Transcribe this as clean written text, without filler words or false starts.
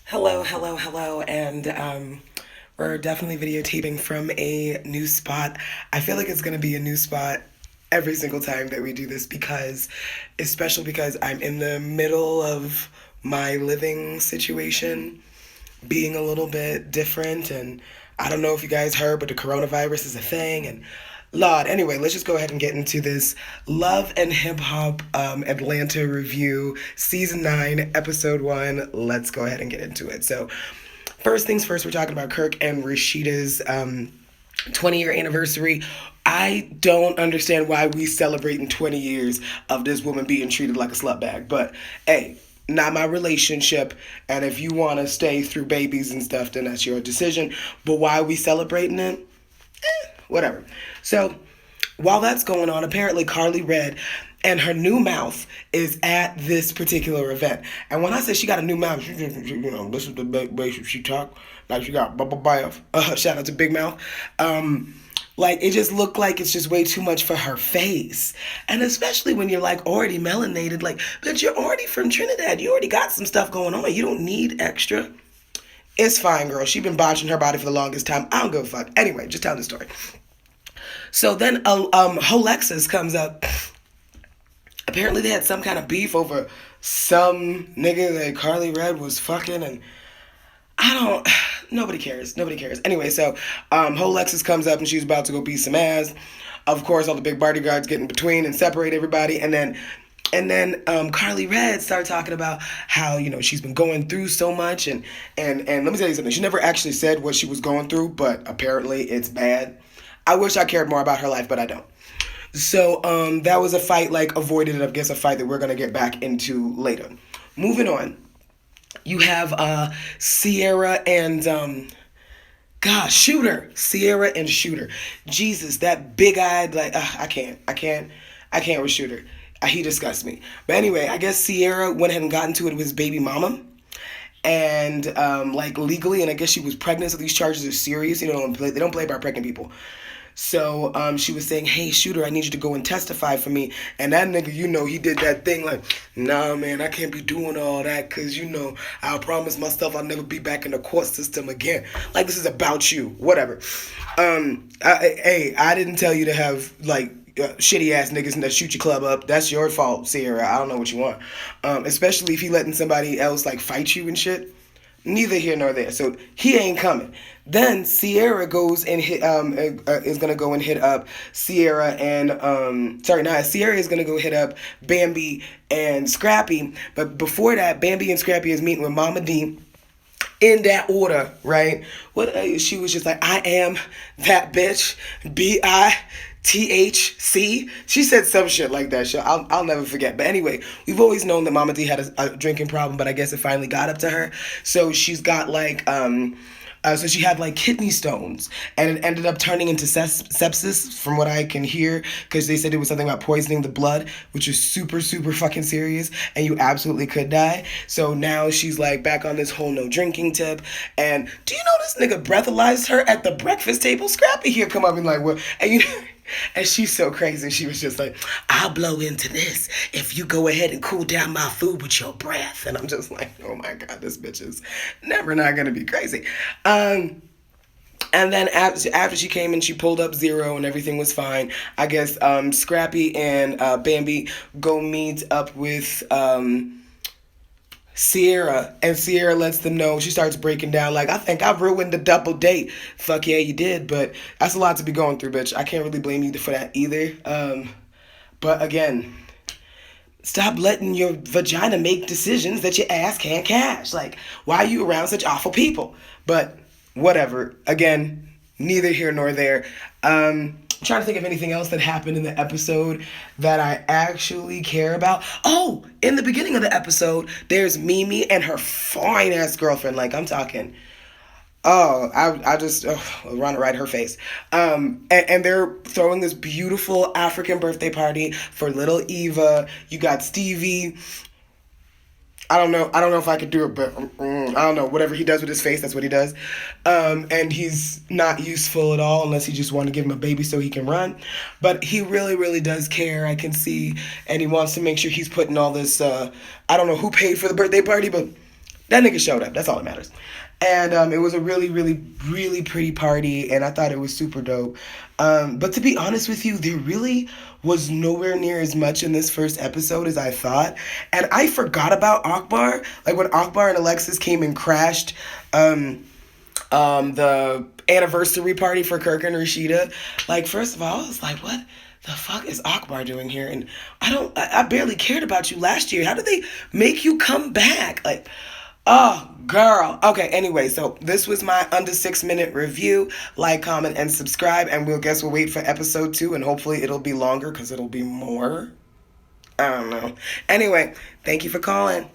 Hello, hello, hello, and we're definitely videotaping from a new spot. I feel like it's gonna be a new spot every single time that we do this because, especially because I'm in the middle of my living situation being a little bit different, and I don't know if you guys heard, but the coronavirus is a thing, and Lord, anyway, let's just go ahead and get into this Love and Hip Hop Atlanta review, season 9, episode 1. Let's go ahead and get into it. So, first things first, we're talking about Kirk and Rashida's 20-year anniversary. I don't understand why we celebrating 20 years of this woman being treated like a slut bag, but hey, not my relationship, and if you want to stay through babies and stuff, then that's your decision. But why are we celebrating it? Whatever. So while that's going on, apparently Carly Red and her new mouth is at this particular event. And when I say she got a new mouth, this is the way she talk. Like she got bubble bath. Shout out to Big Mouth. Like it just looked like it's just way too much for her face. And especially when you're like already melanated, like, but you're already from Trinidad. You already got some stuff going on. You don't need extra. It's fine, girl. She been botching her body for the longest time. I don't give a fuck. Anyway, just telling the story. So then Holexis comes up. Apparently they had some kind of beef over some nigga that Carly Red was fucking, and I don't. Nobody cares. Nobody cares. Anyway, so Holexis comes up and she's about to go beat some ass. Of course, all the big bodyguards get in between and separate everybody, and then Carly Red started talking about how she's been going through so much, and let me tell you something. She never actually said what she was going through, but apparently it's bad. I wish I cared more about her life, but I don't. So that was a fight like avoided. I guess a fight that we're gonna get back into later. Moving on, you have Sierra and Shooter. Sierra and Shooter. Jesus, that big eyed like I can't with Shooter. He disgusts me. But anyway, I guess Sierra went ahead and got into it with his baby mama. And like legally, and I guess she was pregnant, so these charges are serious. They don't play about pregnant people. So she was saying, "Hey, Shooter, I need you to go and testify for me." And that nigga, he did that thing like, "Nah, man, I can't be doing all that because I promised myself I'll never be back in the court system again. Like this is about you, whatever." I didn't tell you to have like shitty ass niggas that shoot your club up. That's your fault, Sierra. I don't know what you want. Especially if he letting somebody else like fight you and shit. Neither here nor there. So he ain't coming. Then Sierra goes and is gonna go and hit up Sierra and Sierra is gonna go hit up Bambi and Scrappy. But before that, Bambi and Scrappy is meeting with Mama D. In that order, right? She was just like, "I am that bitch, BITHC." She said some shit like that. I'll never forget. But anyway, we've always known that Mama D had a drinking problem, but I guess it finally got up to her. So she's got like so she had like kidney stones, and it ended up turning into sepsis, from what I can hear, because they said it was something about poisoning the blood, which is super, super fucking serious, and you absolutely could die. So now she's like back on this whole no drinking tip. And do you know this nigga breathalyzed her at the breakfast table? Scrappy here come up and like, what? And and she's so crazy. She was just like, "I'll blow into this if you go ahead and cool down my food with your breath." And I'm just like, oh my God, this bitch is never not going to be crazy. And then after she came and she pulled up Zero and everything was fine, I guess Scrappy and Bambi go meet up with Sierra, and Sierra lets them know. She starts breaking down like, "I think I've ruined the double date." Fuck yeah, you did, but that's a lot to be going through, bitch. I can't really blame you for that either. But again, stop letting your vagina make decisions that your ass can't cash. Like, why are you around such awful people? But whatever. Again, neither here nor there. I'm trying to think of anything else that happened in the episode that I actually care about. Oh, in the beginning of the episode, there's Mimi and her fine ass girlfriend. Like, I'm talking. Oh, I just want to ride her face. And they're throwing this beautiful African birthday party for little Eva. You got Stevie. I don't know. I don't know if I could do it, but I don't know. Whatever he does with his face, that's what he does. And he's not useful at all unless he just want to give him a baby so he can run. But he really, really does care. I can see, and he wants to make sure he's putting all this. I don't know who paid for the birthday party, but That nigga showed up. That's all that matters. And it was a really, really, really pretty party, and I thought it was super dope. But to be honest with you, there really was nowhere near as much in this first episode as I thought. And I forgot about Akbar. Like when Akbar and Alexis came and crashed the anniversary party for Kirk and Rashida. Like, first of all, I was like, what the fuck is Akbar doing here? And I barely cared about you last year. How did they make you come back? Like, oh, girl. Okay, anyway, so this was my under 6 minute review. Like, comment, and subscribe. And we'll wait for episode 2. And hopefully it'll be longer because it'll be more. I don't know. Anyway, thank you for calling.